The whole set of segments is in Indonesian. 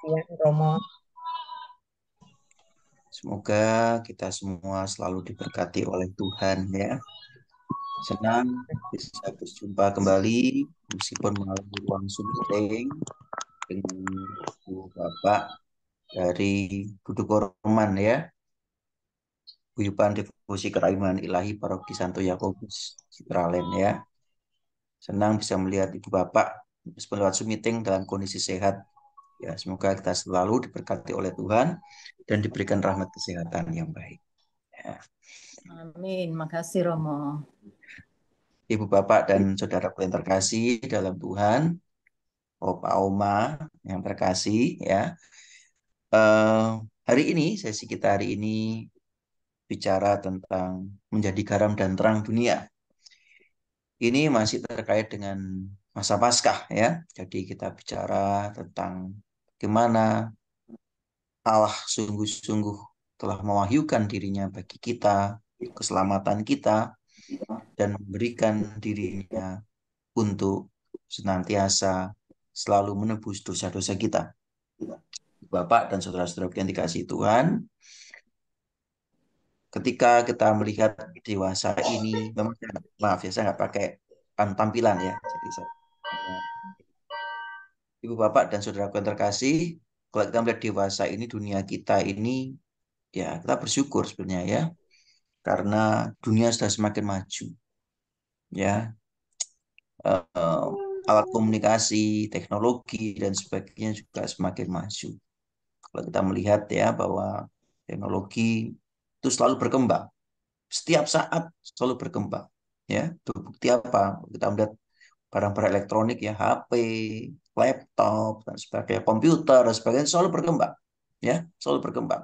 siang, Romo. Semoga kita semua selalu diberkati oleh Tuhan ya. Senang bisa berjumpa kembali meskipun melalui ruang Zoom meeting dengan Ibu Bapak dari Budu Korman ya, Guyuban Devosi Keraiman Ilahi Paroki Santo Yakobus Citraland ya. Senang bisa melihat Ibu Bapak meskipun lewat Zoom meeting dalam kondisi sehat. Ya, semoga kita selalu diberkati oleh Tuhan dan diberikan rahmat kesehatan yang baik. Ya. Amin. Makasih, Romo. Ibu bapak dan saudara yang terkasih dalam Tuhan, Opa Oma yang terkasih ya. Eh, Hari ini sesi kita hari ini bicara tentang menjadi garam dan terang dunia. Ini masih terkait dengan masa Paskah ya. Jadi kita bicara tentang bagaimana Allah sungguh-sungguh telah mewahyukan dirinya bagi kita, keselamatan kita, dan memberikan dirinya untuk senantiasa selalu menebus dosa-dosa kita. Bapak dan saudara-saudara yang dikasihi Tuhan, ketika kita melihat dewasa ini, memang maaf ya, saya nggak pakai tampilan ya. Jadi saya, Ibu Bapak dan saudara yang terkasih, kalau kita melihat dewasa ini, dunia kita ini, ya kita bersyukur sebenarnya ya, karena dunia sudah semakin maju, ya. Alat komunikasi, teknologi, dan sebagainya juga semakin maju. Kalau kita melihat ya bahwa teknologi itu selalu berkembang, setiap saat selalu berkembang. Ya, terbukti apa? Kita melihat barang-barang elektronik ya, HP, laptop, dan sebagainya, komputer, dan sebagainya selalu berkembang. Ya, selalu berkembang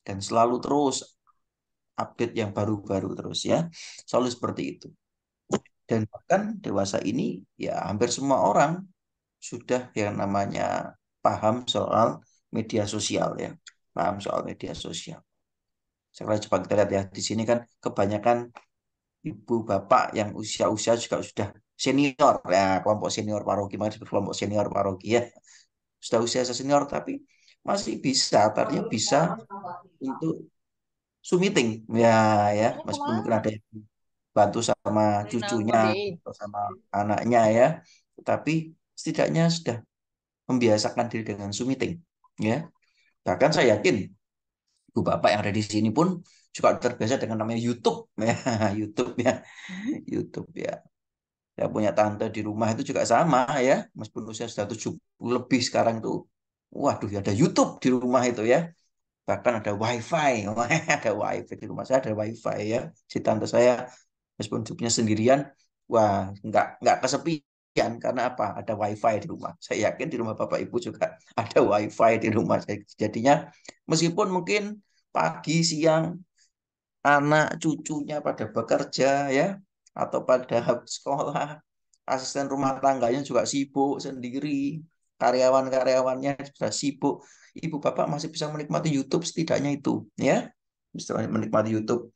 dan selalu terus update yang baru-baru terus ya, selalu seperti itu. Dan bahkan dewasa ini ya hampir semua orang sudah yang namanya paham soal media sosial ya, paham soal media sosial. Sekarang coba kita lihat ya, di sini kan kebanyakan ibu bapak yang usia-usia juga sudah senior ya, kelompok senior paroki, mari disebut kelompok senior paroki ya, sudah usia senior tapi masih bisa, artinya bisa untuk Zoom meeting ya, ya meskipun mungkin ada yang bantu sama cucunya atau sama anaknya ya, tapi setidaknya sudah membiasakan diri dengan Zoom meeting ya. Bahkan saya yakin ibu bapak yang ada di sini pun juga terbiasa dengan namanya YouTube ya. YouTube ya, YouTube ya. Saya punya tante di rumah itu juga sama ya, meskipun usia sudah 70 lebih sekarang tuh. Waduh, ya ada YouTube di rumah itu ya. Bahkan ada WiFi. Wah, ada WiFi di rumah saya, ada WiFi ya. Si tante saya meskipun hidupnya sendirian, wah nggak kesepian karena apa? Ada WiFi di rumah. Saya yakin di rumah bapak ibu juga ada WiFi di rumah. Jadinya meskipun mungkin pagi, siang, anak cucunya pada bekerja ya, atau pada sekolah, asisten rumah tangganya juga sibuk sendiri, karyawan-karyawannya sudah sibuk, ibu bapak masih bisa menikmati YouTube setidaknya itu ya, bisa menikmati YouTube.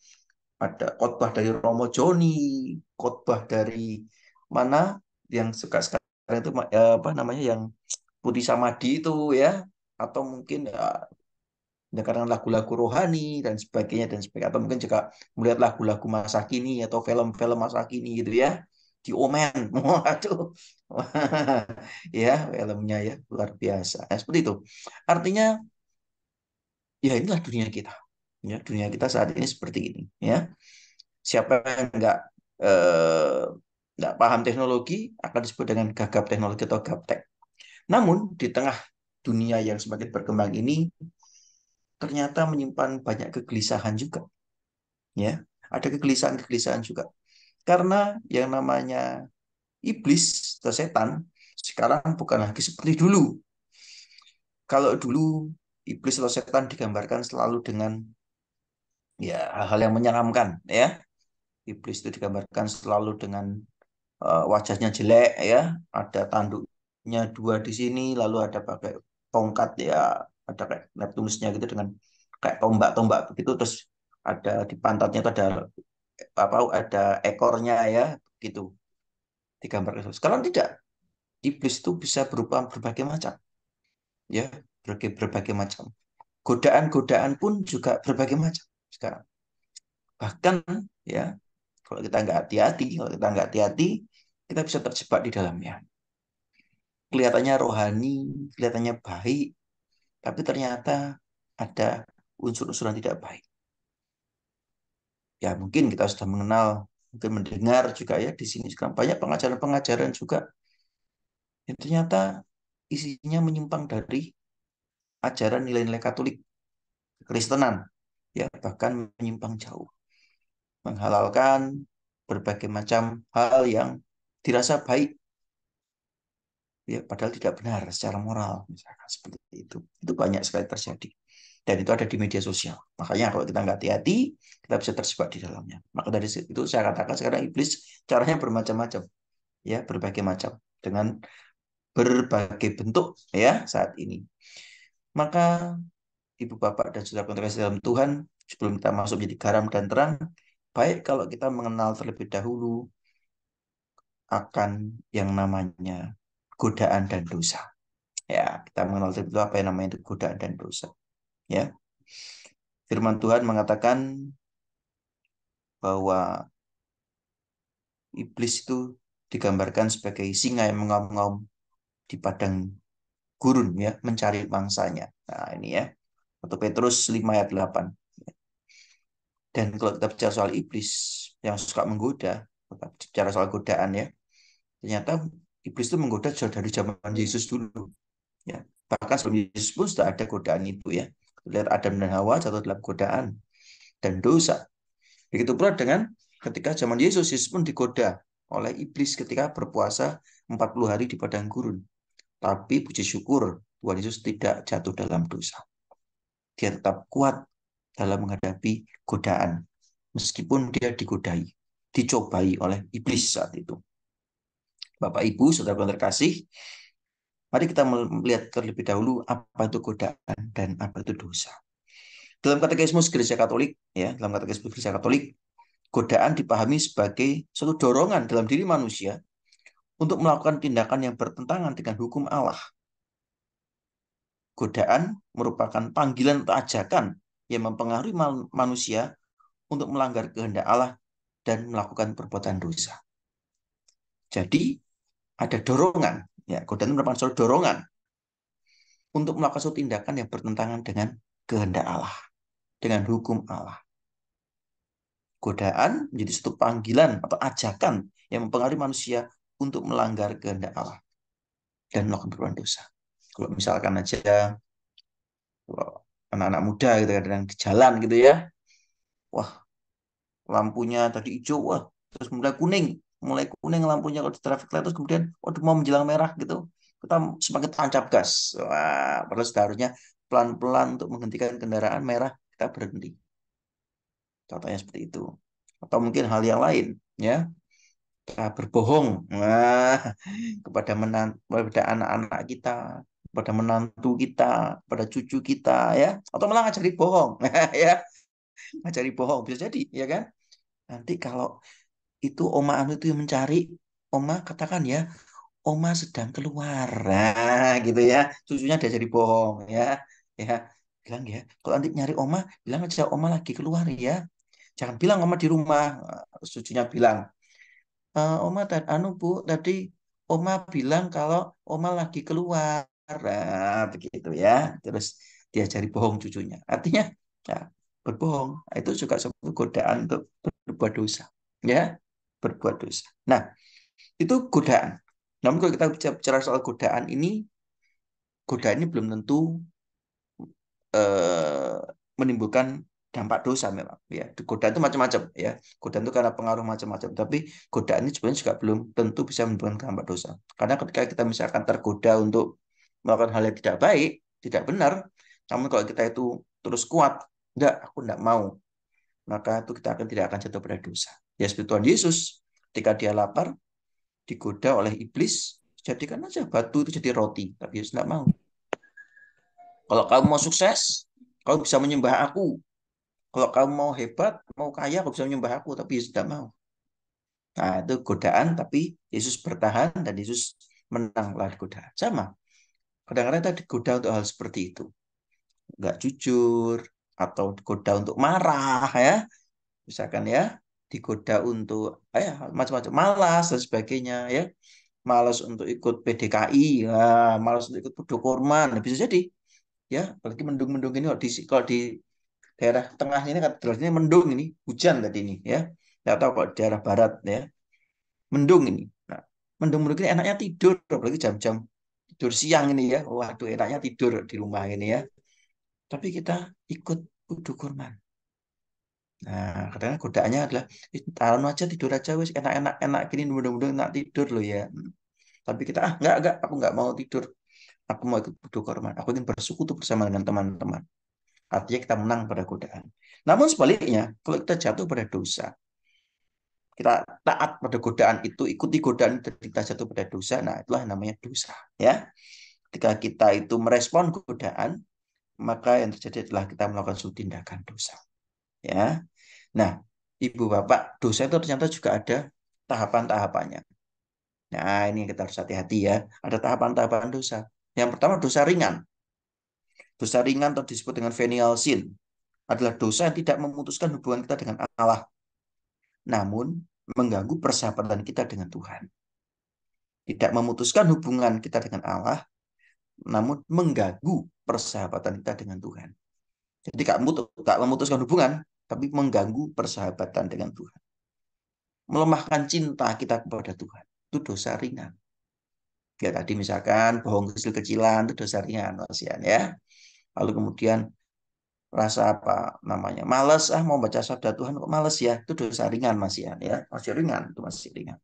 Ada khotbah dari Romo Joni, khotbah dari mana yang suka sekarang itu apa namanya yang Budi Samadi itu ya, atau mungkin ya, ya karena lagu-lagu rohani dan sebagainya, atau mungkin juga melihat lagu-lagu masa kini atau film-film masa kini gitu ya, di Omen. Waduh. Ya filmnya ya luar biasa ya, seperti itu, artinya ya inilah dunia kita ya, dunia kita saat ini seperti ini ya. Siapa yang eh, nggak paham teknologi akan disebut dengan gagap teknologi atau gaptek. Namun di tengah dunia yang semakin berkembang ini ternyata menyimpan banyak kegelisahan juga ya. Ada kegelisahan-kegelisahan juga. Karena yang namanya iblis atau setan sekarang bukan lagi seperti dulu. Kalau dulu iblis atau setan digambarkan selalu dengan ya hal-hal yang menyeramkan ya. Iblis itu digambarkan selalu dengan wajahnya jelek ya, ada tanduknya dua di sini, lalu ada pakai tongkat ya, ada kayak Neptunusnya gitu dengan kayak tombak-tombak begitu, terus ada di pantatnya itu ada apa, ada ekornya ya, gitu digambarkan. Sekarang tidak, iblis itu bisa berupa berbagai macam ya, berbagai macam. Godaan-godaan pun juga berbagai macam sekarang. Bahkan ya, kalau kita nggak hati-hati, kita bisa terjebak di dalamnya. Kelihatannya rohani, kelihatannya baik, tapi ternyata ada unsur-unsur yang tidak baik. Ya mungkin kita sudah mengenal, mungkin mendengar juga ya di sini sekarang banyak pengajaran-pengajaran juga yang ternyata isinya menyimpang dari ajaran nilai-nilai Katolik, Kristenan, ya bahkan menyimpang jauh, menghalalkan berbagai macam hal yang dirasa baik, ya padahal tidak benar secara moral, misalkan seperti itu. Itu banyak sekali terjadi. Dan itu ada di media sosial. Makanya kalau kita nggak hati-hati, kita bisa terjebak di dalamnya. Maka dari itu saya katakan sekarang iblis caranya bermacam-macam, ya berbagai macam dengan berbagai bentuk ya saat ini. Maka ibu bapak dan saudara terkasih dalam Tuhan, sebelum kita masuk menjadi garam dan terang, baik kalau kita mengenal terlebih dahulu akan yang namanya godaan dan dosa. Ya, kita mengenal terlebih dahulu apa yang namanya itu godaan dan dosa. Ya, firman Tuhan mengatakan bahwa iblis itu digambarkan sebagai singa yang mengaum-ngaum di padang gurun ya, mencari mangsanya. Nah, ini ya. 1 Petrus 5 ayat 8. Dan kalau kita bicara soal iblis yang suka menggoda, bicara soal godaan ya, ternyata iblis itu menggoda jauh dari zaman Yesus dulu. Ya. Bahkan sebelum Yesus pun sudah ada godaan itu ya. Lihat Adam dan Hawa jatuh dalam godaan dan dosa. Begitu pula dengan ketika zaman Yesus, Yesus pun digoda oleh iblis ketika berpuasa 40 hari di padang gurun. Tapi puji syukur Tuhan Yesus tidak jatuh dalam dosa. Dia tetap kuat dalam menghadapi godaan. Meskipun dia digodai, dicobai oleh iblis saat itu. Bapak Ibu, saudara terkasih, mari kita melihat terlebih dahulu apa itu godaan dan apa itu dosa. Dalam katekismus Gereja Katolik, ya, dalam katekismus Gereja Katolik, godaan dipahami sebagai suatu dorongan dalam diri manusia untuk melakukan tindakan yang bertentangan dengan hukum Allah. Godaan merupakan panggilan atau ajakan yang mempengaruhi manusia untuk melanggar kehendak Allah dan melakukan perbuatan dosa. Jadi ada dorongan, ya, godaan merupakan suatu dorongan untuk melakukan suatu tindakan yang bertentangan dengan kehendak Allah, dengan hukum Allah. Godaan menjadi suatu panggilan atau ajakan yang mempengaruhi manusia untuk melanggar kehendak Allah dan melakukan perbuatan dosa. Kalau misalkan aja anak-anak muda gitu kadang di jalan gitu ya, wah lampunya tadi hijau, wah terus mulai kuning lampunya kalau di traffic light terus kemudian waduh mau menjelang merah gitu, kita semakin tancap gas, wah padahal seharusnya pelan-pelan untuk menghentikan kendaraan merah kita berhenti. Contohnya seperti itu. Atau mungkin hal yang lain, ya kita berbohong, nah, kepada anak-anak kita, kepada menantu kita, pada cucu kita, ya, atau malah ngajari bohong, ya, ngajari bohong bisa jadi, ya kan? Nanti kalau itu oma anu itu yang mencari, oma katakan ya, oma sedang keluar, nah, gitu ya, cucunya dia jadi bohong, ya, bilang ya, kalau nanti nyari oma, bilang aja oma lagi keluar ya, jangan bilang oma di rumah. Cucunya bilang, Oma dan anu Bu, tadi Oma bilang kalau Oma lagi keluar. Nah, begitu ya. Terus diajari bohong cucunya. Artinya ya, berbohong. Nah, itu juga sebuah godaan untuk berbuat dosa. Ya, berbuat dosa. Nah, itu godaan. Namun kalau kita bicara soal godaan ini belum tentu eh, menimbulkan dampak dosa memang ya. Godaan itu macam-macam ya. Godaan itu karena pengaruh macam-macam, tapi godaan ini sebenarnya juga belum tentu bisa menimbulkan dampak dosa. Karena ketika kita misalkan tergoda untuk melakukan hal yang tidak baik, tidak benar, namun kalau kita itu terus kuat, enggak, aku enggak mau, maka itu kita tidak akan jatuh pada dosa. Ya seperti Tuhan Yesus, ketika dia lapar, digoda oleh iblis, jadikan aja batu itu jadi roti, tapi Yesus enggak mau. Kalau kamu mau sukses, kamu bisa menyembah aku. Kalau kamu mau hebat, mau kaya, kamu bisa menyembah aku, tapi Yesus tidak mau. Nah, itu godaan, tapi Yesus bertahan dan Yesus menang melawan godaan. Sama. kadang-kadang kita digoda untuk hal seperti itu. Nggak jujur, atau digoda untuk marah ya. Misalkan ya, digoda untuk macam-macam, malas dan sebagainya ya. Malas untuk ikut PDKI, ya, malas untuk ikut Pudo Kurman, bisa jadi ya. Apalagi mendung-mendung ini, kalau di daerah tengah ini katanya mendung ini, hujan tadi ini ya. Nggak tahu kalau di daerah barat ya, mendung ini. Nah, mendung-mendung ini enaknya tidur, apalagi jam-jam tidur siang ini ya. Waduh, enaknya tidur di rumah ini ya. Tapi kita ikut Pudo Kurman. Nah, kadang godaannya adalah taruh aja, tidur aja wis, enak-enak, enak gini, mendung-mendung enak tidur loh ya. Tapi kita enggak, aku enggak mau tidur. Aku mau ikut Pudo Kurman. Aku ingin bersekutu bersama dengan teman-teman. Artinya kita menang pada godaan. Namun sebaliknya, kalau kita jatuh pada dosa, kita taat pada godaan itu, ikuti godaan itu, kita jatuh pada dosa, nah itulah yang namanya dosa. Ya, ketika kita itu merespon godaan, maka yang terjadi adalah kita melakukan suatu tindakan dosa. Ya, nah, ibu bapak, dosa itu ternyata juga ada tahapan-tahapannya. Nah, ini kita harus hati-hati ya. Ada tahapan-tahapan dosa. Yang pertama dosa ringan. Dosa ringan atau disebut dengan venial sin adalah dosa yang tidak memutuskan hubungan kita dengan Allah, namun mengganggu persahabatan kita dengan Tuhan. Tidak memutuskan hubungan kita dengan Allah, namun mengganggu persahabatan kita dengan Tuhan. Jadi gak memutuskan hubungan, tapi mengganggu persahabatan dengan Tuhan. Melemahkan cinta kita kepada Tuhan. Itu dosa ringan. Ya tadi misalkan bohong kecil-kecilan, itu dosa ringan, Masian ya. Lalu kemudian rasa apa namanya, males mau baca sabda Tuhan kok males ya, itu dosa ringan Masian ya, masih ringan, itu masih ringan.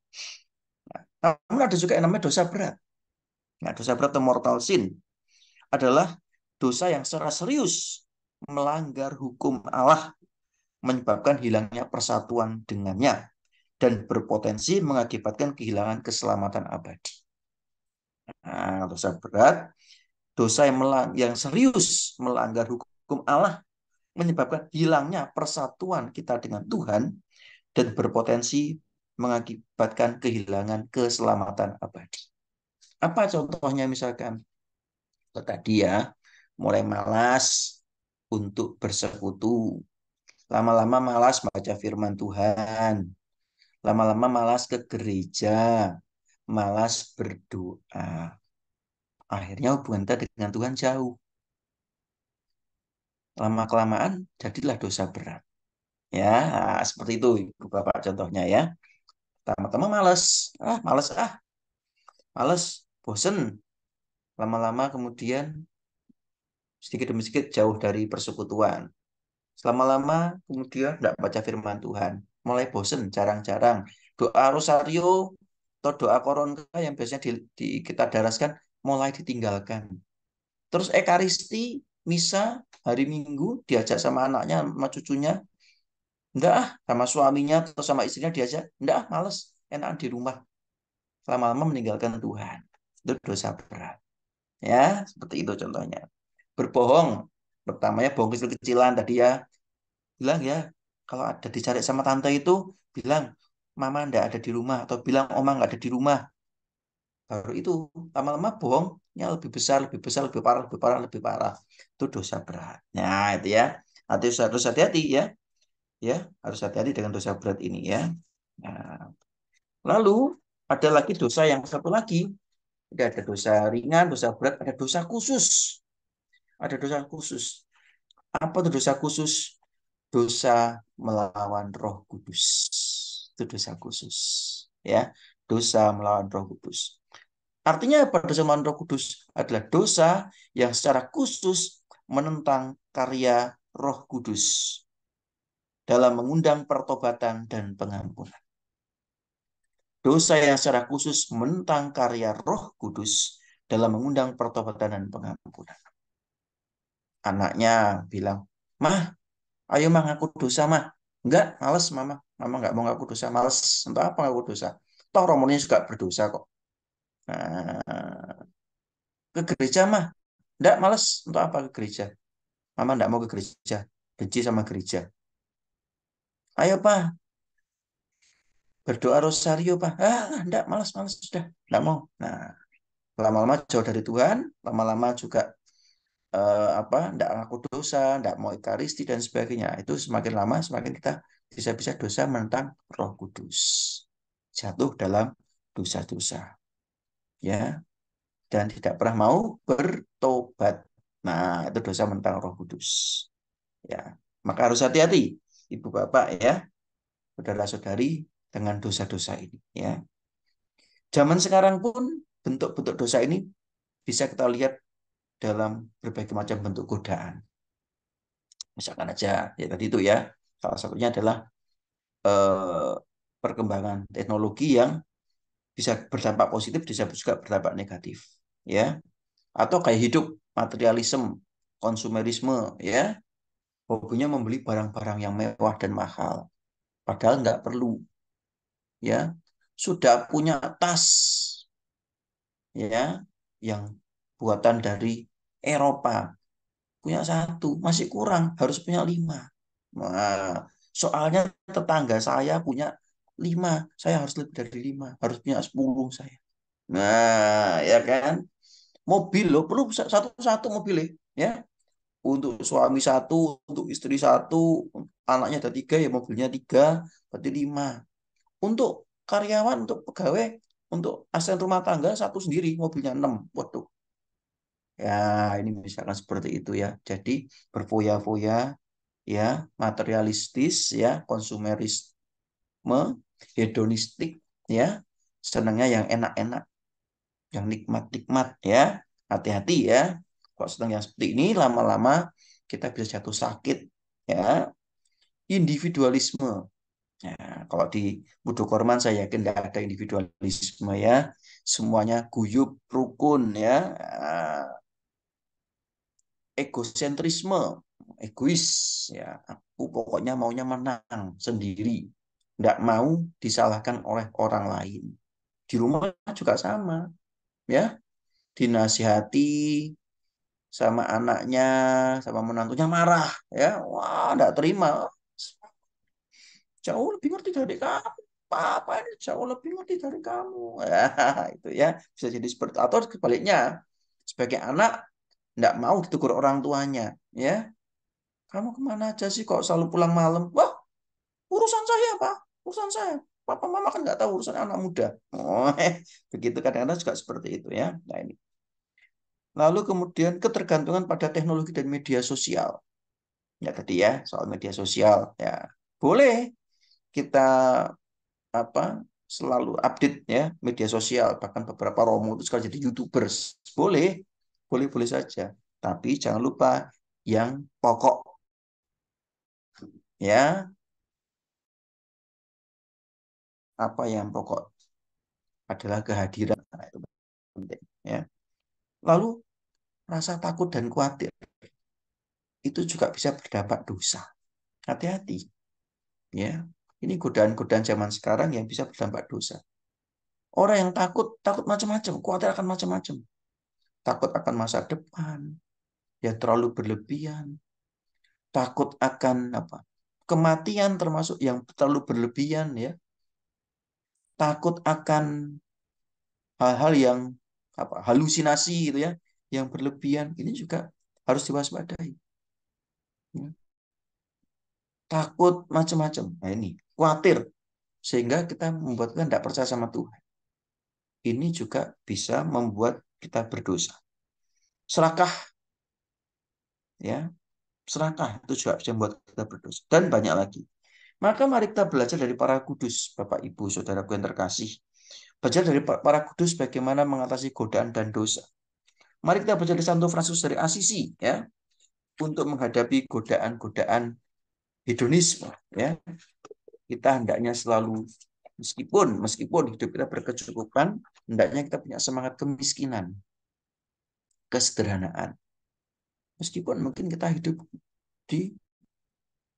Nah, namun ada juga yang namanya dosa berat. Nah, dosa berat atau mortal sin adalah dosa yang secara serius melanggar hukum Allah, menyebabkan hilangnya persatuan dengannya, dan berpotensi mengakibatkan kehilangan keselamatan abadi. Nah, dosa berat, dosa yang serius melanggar hukum Allah, menyebabkan hilangnya persatuan kita dengan Tuhan, dan berpotensi mengakibatkan kehilangan keselamatan abadi. Apa contohnya misalkan? Tadi ya, mulai malas untuk bersekutu, lama-lama malas baca firman Tuhan, lama-lama malas ke gereja, malas berdoa. Akhirnya hubungan kita dengan Tuhan jauh. Lama-kelamaan jadilah dosa berat. Ya, seperti itu Ibu Bapak contohnya ya. Pertama-tama malas, males, bosen. Lama-lama kemudian sedikit demi sedikit jauh dari persekutuan. Selama-lama kemudian tidak baca firman Tuhan. Mulai bosen, jarang-jarang. Doa rosario atau doa koronka yang biasanya kita daraskan mulai ditinggalkan. Terus ekaristi, misa, hari Minggu diajak sama anaknya, sama cucunya. Enggak sama suaminya atau sama istrinya diajak. Enggak males, enakan di rumah. Lama-lama meninggalkan Tuhan. Itu dosa berat. Ya, seperti itu contohnya. Berbohong. Pertamanya bohong kecil-kecilan tadi ya. Bilang ya, kalau ada dicari sama tante itu, bilang mama ndak ada di rumah, atau bilang oma nggak ada di rumah. Baru itu lama-lama bohongnya lebih besar, lebih besar, lebih parah, lebih parah, lebih parah. Itu dosa berat. Nah, itu ya. Harus hati-hati ya. Ya, harus hati-hati dengan dosa berat ini ya. Nah, lalu ada lagi dosa yang satu lagi. Ada dosa ringan, dosa berat, ada dosa khusus. Ada dosa khusus. Apa itu dosa khusus? Dosa melawan Roh Kudus. Itu dosa khusus. Ya, dosa melawan Roh Kudus. Artinya apa dosa melawan Roh Kudus? Adalah dosa yang secara khusus menentang karya Roh Kudus dalam mengundang pertobatan dan pengampunan. Dosa yang secara khusus menentang karya Roh Kudus dalam mengundang pertobatan dan pengampunan. Anaknya bilang, "Mah, ayo mah ngaku dosa mah." Enggak, males mama. Mama enggak mau ngaku dosa, males. Entah apa ngaku dosa. Toh Romonya juga berdosa kok. Nah, ke gereja mah. Enggak, males. Untuk apa ke gereja? Mama enggak mau ke gereja. Benci sama gereja. Ayo pak, berdoa rosario pak. Enggak, males, males. Sudah, enggak mau. Nah, lama-lama jauh dari Tuhan, lama-lama juga enggak ngaku dosa, enggak mau ekaristi dan sebagainya. Itu semakin lama semakin kita bisa-bisa dosa menentang Roh Kudus. Jatuh dalam dosa-dosa. Ya, dan tidak pernah mau bertobat. Nah, itu dosa menentang Roh Kudus. Ya, maka harus hati-hati Ibu Bapak ya, saudara-saudari dengan dosa-dosa ini ya. Zaman sekarang pun bentuk-bentuk dosa ini bisa kita lihat dalam berbagai macam bentuk godaan. Misalkan aja ya tadi itu ya, salah satunya adalah eh, perkembangan teknologi yang bisa berdampak positif, bisa juga berdampak negatif, ya. Atau kayak hidup materialisme, konsumerisme, ya. Hobinya membeli barang-barang yang mewah dan mahal, padahal nggak perlu, ya. Sudah punya tas, ya, yang buatan dari Eropa, punya satu, masih kurang, harus punya 5. Nah, soalnya tetangga saya punya 5, saya harus lebih dari 5, harus punya 10 saya. Nah, ya kan? Mobil loh, perlu satu-satu mobil ya. Untuk suami satu, untuk istri satu, anaknya ada 3, ya mobilnya 3, berarti 5. Untuk karyawan, untuk pegawai, untuk asisten rumah tangga satu sendiri, mobilnya 6. Waduh. Ya, ini misalkan seperti itu ya. Jadi berfoya-foya ya, materialistis ya, konsumerisme, hedonistik ya, senangnya yang enak-enak, yang nikmat-nikmat ya. Hati-hati ya. Kalau sedang yang seperti ini lama-lama kita bisa jatuh sakit ya. Individualisme. Ya, kalau di Budo Korman saya yakin tidak ada individualisme ya. Semuanya guyup rukun ya. Egosentrisme, egois ya. Aku pokoknya maunya menang sendiri. Tidak mau disalahkan oleh orang lain. Di rumah juga sama ya. Dinasihati sama anaknya, sama menantunya marah ya. Wah, enggak terima. Jauh lebih ngerti dari kamu. Papa ini jauh lebih ngerti dari kamu. Ya, itu ya bisa jadi seperti atau sebaliknya sebagai anak enggak mau ditegur orang tuanya, ya. Kamu kemana aja sih kok selalu pulang malam? Wah, urusan saya, Pak. Urusan saya. Papa mama kan nggak tahu urusan anak muda. Oh, begitu kadang-kadang juga seperti itu ya. Nah ini. Lalu kemudian ketergantungan pada teknologi dan media sosial. Ya tadi ya soal media sosial. Ya boleh kita apa selalu update ya media sosial. Bahkan beberapa romo itu sekarang jadi YouTubers. Boleh, boleh saja. Tapi jangan lupa yang pokok ya. Apa yang pokok adalah kehadiran. Nah, itu penting ya. Lalu rasa takut dan khawatir itu juga bisa berdampak dosa. Hati-hati ya. Ini godaan-godaan zaman sekarang yang bisa berdampak dosa. Orang yang takut, takut macam-macam, khawatir akan macam-macam. Takut akan masa depan, ya terlalu berlebihan. Takut akan apa? Kematian termasuk yang terlalu berlebihan ya. Takut akan hal-hal yang apa? Halusinasi gitu ya, yang berlebihan. Ini juga harus diwaspadai. Ya. Takut macam-macam. Nah ini, khawatir. Sehingga kita membuat kita tidak percaya sama Tuhan. Ini juga bisa membuat kita berdosa. Serakah, ya, serakah itu juga bisa membuat kita berdosa. Dan banyak lagi. Maka mari kita belajar dari para kudus, Bapak Ibu, Saudaraku yang terkasih. Belajar dari para kudus bagaimana mengatasi godaan dan dosa. Mari kita belajar dari Santo Fransiskus dari Asisi, ya, untuk menghadapi godaan-godaan hedonisme, ya. Kita hendaknya selalu meskipun hidup kita berkecukupan, hendaknya kita punya semangat kemiskinan, kesederhanaan. Meskipun mungkin kita hidup di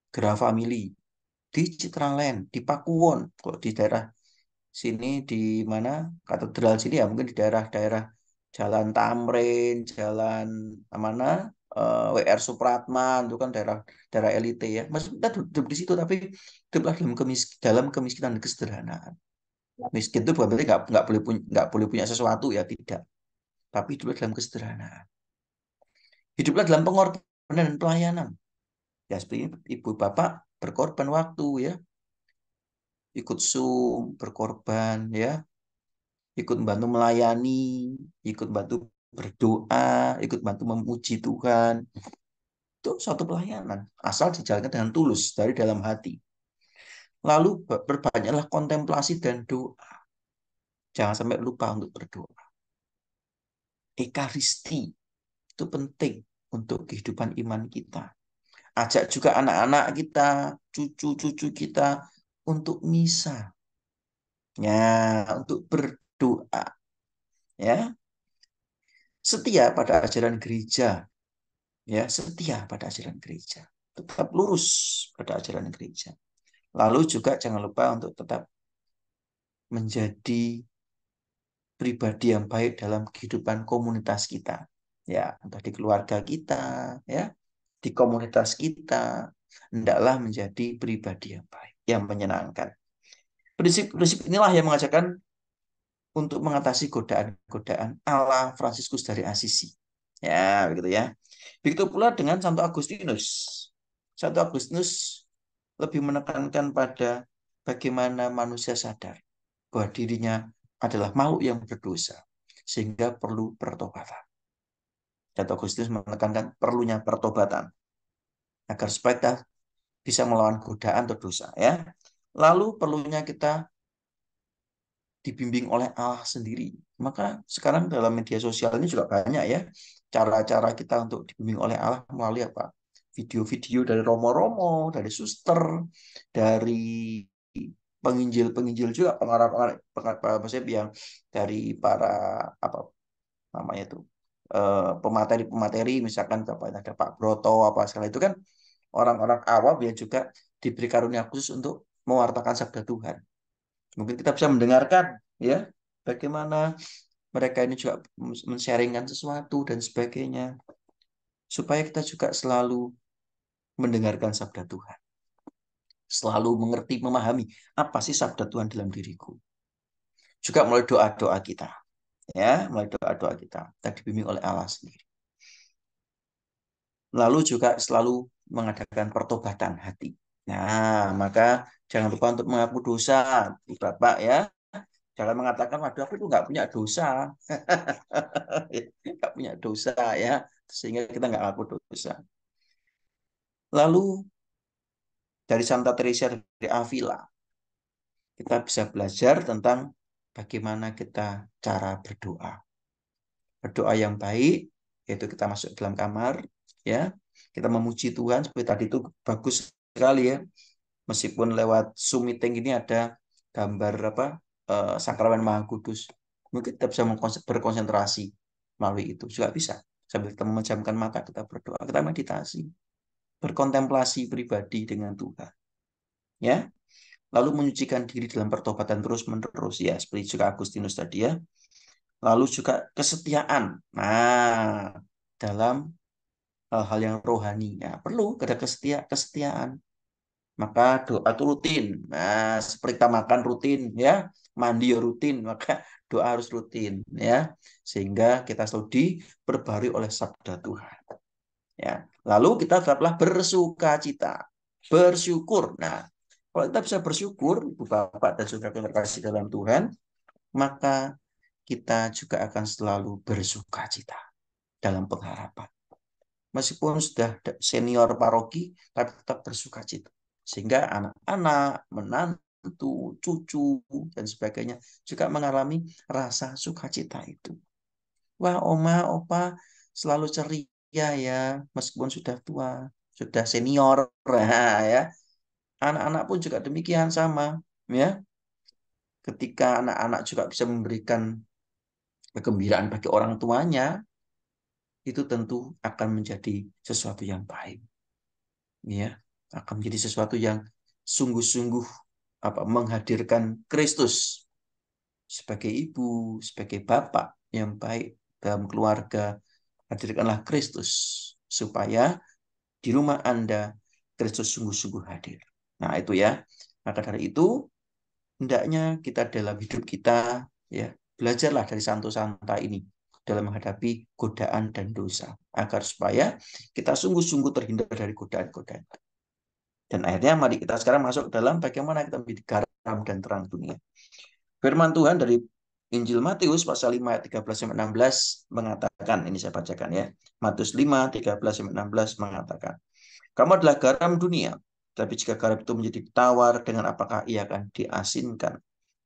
Gera Family, di Citraland, di Pakuwon, kok di daerah sini di mana katedral sini ya mungkin di daerah-daerah Jalan Tamrin, Jalan mana WR Supratman itu kan daerah daerah elite ya. Mas kita hidup di situ tapi hiduplah dalam kemiskinan dan kesederhanaan. Miskin itu bukan berarti nggak boleh punya sesuatu ya tidak. tapi hiduplah dalam kesederhanaan. Hiduplah dalam pengorbanan dan pelayanan. Ya, seperti ibu bapak berkorban waktu ya, ikut Zoom, berkorban ya, ikut bantu melayani, ikut bantu berdoa, ikut bantu memuji Tuhan. Itu suatu pelayanan, asal dijalankan dengan tulus dari dalam hati. Lalu berbanyaklah kontemplasi dan doa. Jangan sampai lupa untuk berdoa. Ekaristi itu penting untuk kehidupan iman kita. Ajak juga anak-anak kita, cucu-cucu kita untuk misa. Ya, untuk berdoa. Ya, setia pada ajaran gereja. Ya, setia pada ajaran gereja. Tetap lurus pada ajaran gereja. Lalu juga jangan lupa untuk tetap menjadi pribadi yang baik dalam kehidupan komunitas kita. Ya, entah di keluarga kita, ya, di komunitas kita, hendaklah menjadi pribadi yang baik, yang menyenangkan. Prinsip-prinsip inilah yang mengajarkan untuk mengatasi godaan-godaan ala Fransiskus dari Asisi. Ya, begitu ya. Begitu pula dengan Santo Agustinus. Santo Agustinus lebih menekankan pada bagaimana manusia sadar bahwa dirinya adalah makhluk yang berdosa, sehingga perlu pertobatan. Santo Agustinus menekankan perlunya pertobatan agar supaya kita bisa melawan godaan atau dosa. Ya. Lalu perlunya kita dibimbing oleh Allah sendiri. Maka sekarang dalam media sosial ini juga banyak ya cara-cara kita untuk dibimbing oleh Allah melalui apa? Video-video dari romo-romo, dari suster, dari penginjil-penginjil juga, pengarang-pengarang yang dari para apa namanya itu pemateri-pemateri, misalkan ada Pak Broto apa segala itu kan orang-orang awam yang juga diberi karunia khusus untuk mewartakan sabda Tuhan. Mungkin kita bisa mendengarkan ya bagaimana mereka ini juga men-sharingkan sesuatu dan sebagainya supaya kita juga selalu mendengarkan sabda Tuhan. Selalu mengerti, memahami apa sih sabda Tuhan dalam diriku. Juga melalui doa-doa kita. Ya, melalui doa-doa kita. Kita dibimbing oleh Allah sendiri. Lalu juga selalu mengadakan pertobatan hati. Nah, maka jangan lupa untuk mengaku dosa, Bapak ya. Jangan mengatakan, waduh aku tuh nggak punya dosa. Nggak punya dosa ya. Sehingga kita nggak ngaku dosa. Lalu dari Santa Teresa dari Avila, kita bisa belajar tentang bagaimana kita cara berdoa. Berdoa yang baik, yaitu kita masuk dalam kamar, ya, kita memuji Tuhan, seperti tadi itu bagus sekali ya. Meskipun lewat Zoom meeting ini ada gambar apa sakramen Maha Kudus, mungkin kita bisa berkonsentrasi melalui itu juga bisa. Sambil kita memejamkan mata, kita berdoa, kita meditasi, berkontemplasi pribadi dengan Tuhan, ya. Lalu menyucikan diri dalam pertobatan terus-menerus, ya, seperti juga Agustinus tadi ya. Lalu juga kesetiaan. Nah, dalam hal-hal yang rohani, ya, perlu ada kesetiaan. Maka doa itu rutin. Nah, seperti kita makan rutin, ya, mandi rutin, maka doa harus rutin, ya, sehingga kita selalu diperbarui oleh sabda Tuhan. Ya, lalu kita tetaplah bersukacita, bersyukur. Nah, kalau kita bisa bersyukur, Ibu Bapak dan saudara yang terkasih dalam Tuhan, maka kita juga akan selalu bersukacita dalam pengharapan. Meskipun sudah senior paroki, tapi tetap bersukacita. Sehingga anak-anak, menantu, cucu, dan sebagainya juga mengalami rasa sukacita itu. Wah, oma, opa selalu ceria ya, meskipun sudah tua, sudah senior. Nah, ya. Anak-anak pun juga demikian sama. Ya. Ketika anak-anak juga bisa memberikan kegembiraan bagi orang tuanya, itu tentu akan menjadi sesuatu yang baik. Ya, akan menjadi sesuatu yang sungguh-sungguh menghadirkan Kristus sebagai ibu, sebagai bapak yang baik dalam keluarga. Hadirkanlah Kristus supaya di rumah Anda Kristus sungguh-sungguh hadir. Nah, itu ya. Maka dari itu hendaknya kita dalam hidup kita ya belajarlah dari santo-santa ini dalam menghadapi godaan dan dosa, agar supaya kita sungguh-sungguh terhindar dari godaan-godaan. Dan akhirnya mari kita sekarang masuk dalam bagaimana kita menjadi garam dan terang dunia. Firman Tuhan dari Injil Matius pasal 5 ayat 13-16 mengatakan, ini saya bacakan ya. Matius 5, 13-16 mengatakan, kamu adalah garam dunia, tapi jika garam itu menjadi tawar, dengan apakah ia akan diasinkan?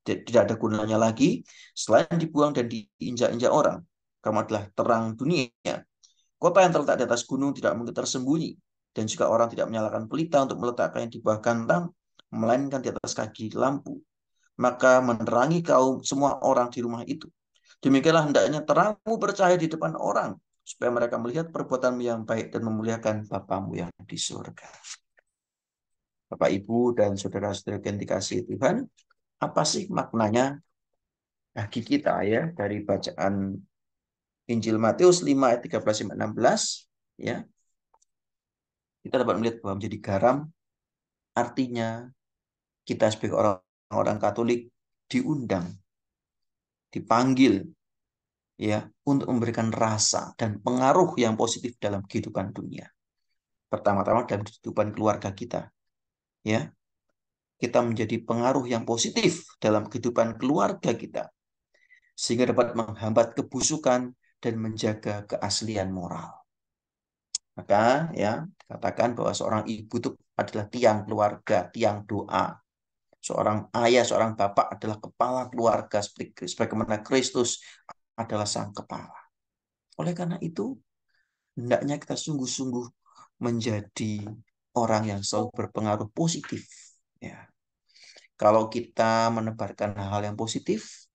Tidak ada gunanya lagi selain dibuang dan diinjak-injak orang. Kamu adalah terang dunia. Kota yang terletak di atas gunung tidak mungkin tersembunyi. Dan juga orang tidak menyalakan pelita untuk meletakkannya di bawah gantang, melainkan di atas kaki lampu. Maka menerangi kaum semua orang di rumah itu. Demikianlah hendaknya terangmu bercahaya di depan orang, supaya mereka melihat perbuatanmu yang baik dan memuliakan Bapamu yang di surga. Bapak, Ibu, dan saudara-saudara yang dikasihi Tuhan, apa sih maknanya bagi kita ya dari bacaan Injil Matius 5 ayat 13-16 ya? Kita dapat melihat bahwa menjadi garam artinya kita sebagai orang-orang Katolik diundang, dipanggil ya untuk memberikan rasa dan pengaruh yang positif dalam kehidupan dunia. Pertama-tama dalam kehidupan keluarga kita ya. Kita menjadi pengaruh yang positif dalam kehidupan keluarga kita sehingga dapat menghambat kebusukan dan menjaga keaslian moral. Maka ya dikatakan bahwa seorang ibu itu adalah tiang keluarga, tiang doa. Seorang ayah, seorang bapak adalah kepala keluarga sebagaimana Kristus adalah sang kepala. Oleh karena itu, hendaknya kita sungguh-sungguh menjadi orang yang selalu berpengaruh positif. Ya. Kalau kita menebarkan hal-hal yang positif,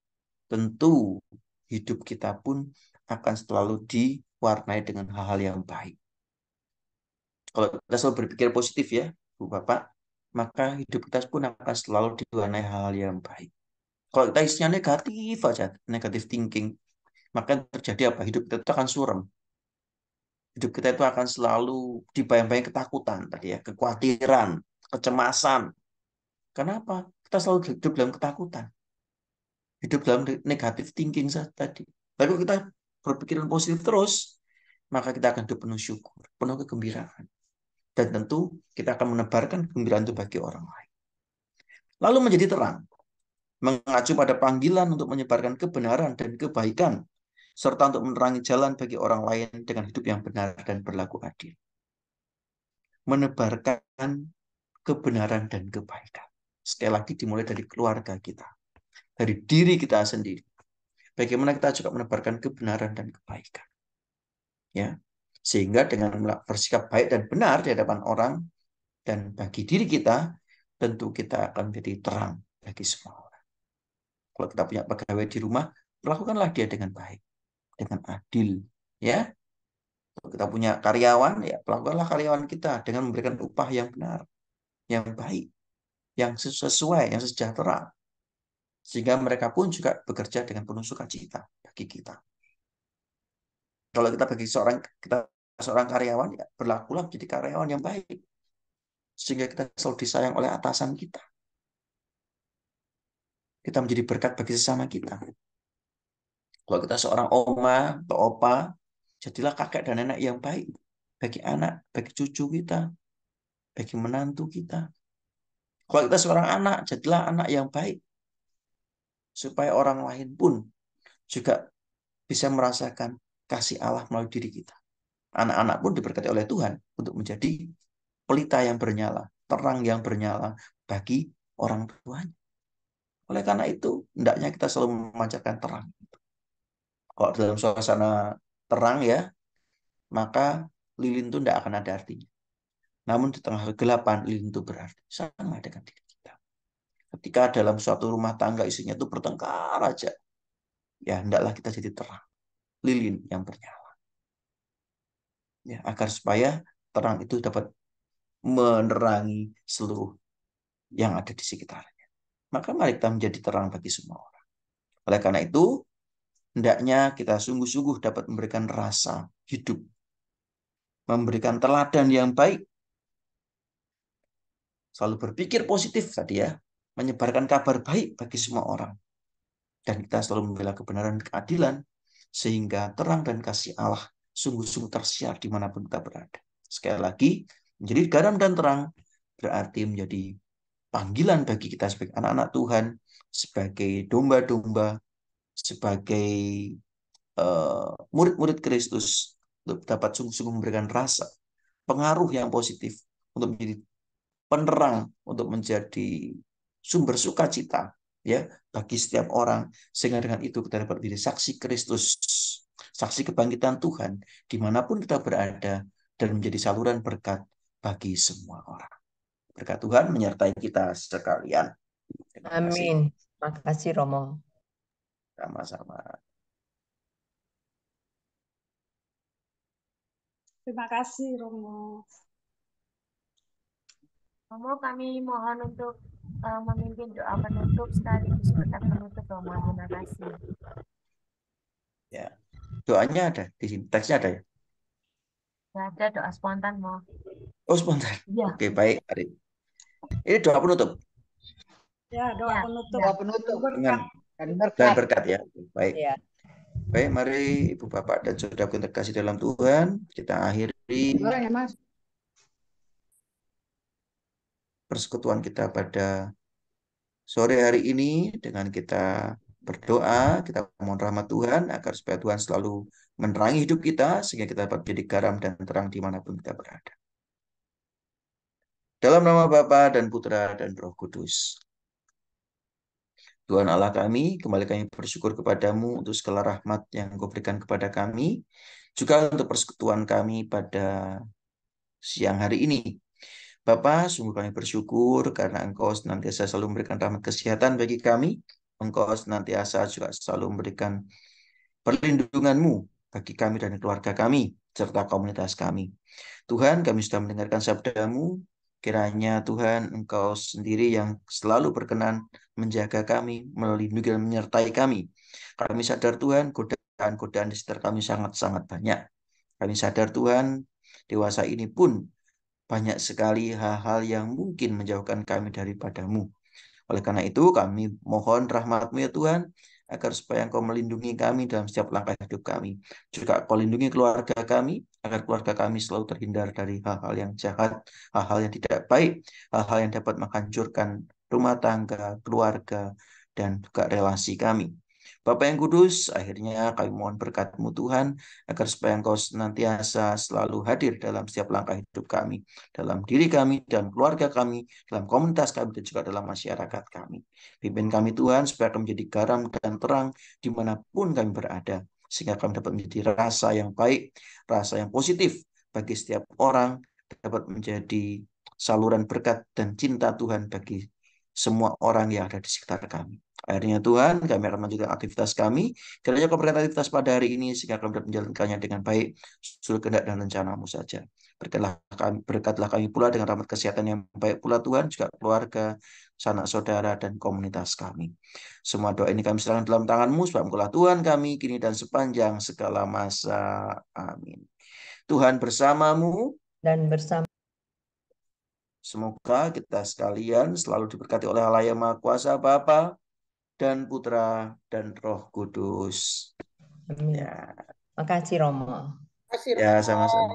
tentu hidup kita pun akan selalu diwarnai dengan hal-hal yang baik. Kalau kita selalu berpikir positif ya, Bu Bapak, maka hidup kita pun akan selalu diwarnai hal-hal yang baik. Kalau kita isinya negatif aja, negatif thinking, maka yang terjadi apa? Hidup kita itu akan suram. Hidup kita itu akan selalu dibayang-bayang ketakutan tadi ya, kekhawatiran, kecemasan. Kenapa? Kita selalu hidup dalam ketakutan. Hidup dalam negatif thinking saja tadi. Tapi kalau kita berpikiran positif terus, maka kita akan hidup penuh syukur, penuh kegembiraan. Dan tentu kita akan menebarkan kegembiraan itu bagi orang lain. Lalu menjadi terang, mengacu pada panggilan untuk menyebarkan kebenaran dan kebaikan, serta untuk menerangi jalan bagi orang lain dengan hidup yang benar dan berlaku adil. Menebarkan kebenaran dan kebaikan. Sekali lagi dimulai dari keluarga kita, dari diri kita sendiri. Bagaimana kita juga menebarkan kebenaran dan kebaikan. Ya, sehingga dengan bersikap baik dan benar di hadapan orang dan bagi diri kita, tentu kita akan menjadi terang bagi semua orang. Kalau kita punya pegawai di rumah, lakukanlah dia dengan baik, dengan adil, ya. Kalau kita punya karyawan, ya lakukanlah karyawan kita dengan memberikan upah yang benar, yang baik, yang sesuai, yang sejahtera, sehingga mereka pun juga bekerja dengan penuh sukacita bagi kita. Kalau kita bagi seorang karyawan, ya berlakulah menjadi karyawan yang baik, sehingga kita selalu disayang oleh atasan kita. Kita menjadi berkat bagi sesama kita. Kalau kita seorang oma atau opa, jadilah kakek dan nenek yang baik bagi anak, bagi cucu kita, bagi menantu kita. Kalau kita seorang anak, jadilah anak yang baik supaya orang lain pun juga bisa merasakan kasih Allah melalui diri kita. Anak-anak pun diberkati oleh Tuhan untuk menjadi pelita yang bernyala, terang yang bernyala bagi orang tuanya. Oleh karena itu, hendaknya kita selalu memancarkan terang. Kalau dalam suasana terang ya, maka lilin itu tidak akan ada artinya. Namun di tengah kegelapan, lilin itu berarti. Sama dengan diri kita. Ketika dalam suatu rumah tangga isinya itu bertengkar aja, ya hendaklah kita jadi terang. Lilin yang bernyala. Ya, agar supaya terang itu dapat menerangi seluruh yang ada di sekitarnya. Maka mari kita menjadi terang bagi semua orang. Oleh karena itu, hendaknya kita sungguh-sungguh dapat memberikan rasa hidup, memberikan teladan yang baik, selalu berpikir positif tadi ya, menyebarkan kabar baik bagi semua orang. Dan kita selalu membela kebenaran dan keadilan, sehingga terang dan kasih Allah sungguh-sungguh tersiar dimanapun kita berada. Sekali lagi, menjadi garam dan terang berarti menjadi panggilan bagi kita sebagai anak-anak Tuhan, sebagai domba-domba, sebagai murid-murid Kristus, untuk dapat sungguh-sungguh memberikan rasa, pengaruh yang positif, untuk menjadi penerang, untuk menjadi sumber sukacita ya bagi setiap orang, sehingga dengan itu kita dapat menjadi saksi Kristus, saksi kebangkitan Tuhan dimanapun kita berada, dan menjadi saluran berkat bagi semua orang. Berkat Tuhan menyertai kita sekalian. Terima kasih. Amin. Makasih Romo. Sama-sama. Terima kasih Romo. Romo, kami mohon untuk memimpin doa penutup sekaligus berkat penutup, Romo. Terima kasih. Ya, doanya ada di sini, teksnya ada ya? Ya, ada doa spontan, Mo. Oh, spontan. Ya. Oke, baik. Ini doa penutup. Ya, doa Ya, penutup. ya. Doa penutup Dengan dan dan berkat. berkat ya. Baik. Ya. Baik, mari Ibu Bapak dan Saudara yang terkasih dalam Tuhan, kita akhiri Orang ya, Mas. persekutuan kita pada sore hari ini dengan kita berdoa, kita mohon rahmat Tuhan agar supaya Tuhan selalu menerangi hidup kita sehingga kita dapat menjadi garam dan terang dimanapun kita berada. Dalam nama Bapa dan Putra dan Roh Kudus. Tuhan Allah kami, kembali kami bersyukur kepadamu untuk segala rahmat yang Engkau berikan kepada kami, juga untuk persekutuan kami pada siang hari ini. Bapa, sungguh kami bersyukur karena Engkau senantiasa selalu memberikan rahmat kesehatan bagi kami. Engkau senantiasa juga selalu memberikan perlindungan-Mu bagi kami dan keluarga kami, serta komunitas kami. Tuhan, kami sudah mendengarkan sabda-Mu. Kiranya Tuhan, Engkau sendiri yang selalu berkenan menjaga kami, melindungi dan menyertai kami. Kami sadar Tuhan, godaan-godaan di sekitar kami sangat-sangat banyak. Kami sadar Tuhan, dewasa ini pun banyak sekali hal-hal yang mungkin menjauhkan kami daripada-Mu. Oleh karena itu, kami mohon rahmat-Mu ya Tuhan, agar supaya Engkau melindungi kami dalam setiap langkah hidup kami. Juga Engkau lindungi keluarga kami, agar keluarga kami selalu terhindar dari hal-hal yang jahat, hal-hal yang tidak baik, hal-hal yang dapat menghancurkan rumah tangga, keluarga, dan juga relasi kami. Bapa yang kudus, akhirnya kami mohon berkat-Mu Tuhan, agar supaya Engkau senantiasa selalu hadir dalam setiap langkah hidup kami, dalam diri kami, dalam keluarga kami, dalam komunitas kami, dan juga dalam masyarakat kami. Pimpin kami Tuhan, supaya kami menjadi garam dan terang dimanapun kami berada, sehingga kami dapat menjadi rasa yang baik, rasa yang positif bagi setiap orang, dapat menjadi saluran berkat dan cinta Tuhan bagi semua orang yang ada di sekitar kami. Akhirnya Tuhan, kami akan melanjutkan aktivitas kami. Kiranya Kau berkati aktivitas pada hari ini, sehingga kami dapat menjalankannya dengan baik, sesuai kehendak dan rencana-Mu saja. Berkatlah kami pula dengan rahmat kesehatan yang baik pula Tuhan, juga keluarga, sanak saudara, dan komunitas kami. Semua doa ini kami serahkan dalam tangan-Mu, sebab Engkaulah Tuhan kami, kini dan sepanjang segala masa. Amin. Tuhan bersamamu. Dan bersama. Semoga kita sekalian selalu diberkati oleh Allah yang Maha Kuasa, Bapa dan Putra dan Roh Kudus. Amin. Ya, Makasih Romo. ya sama-sama.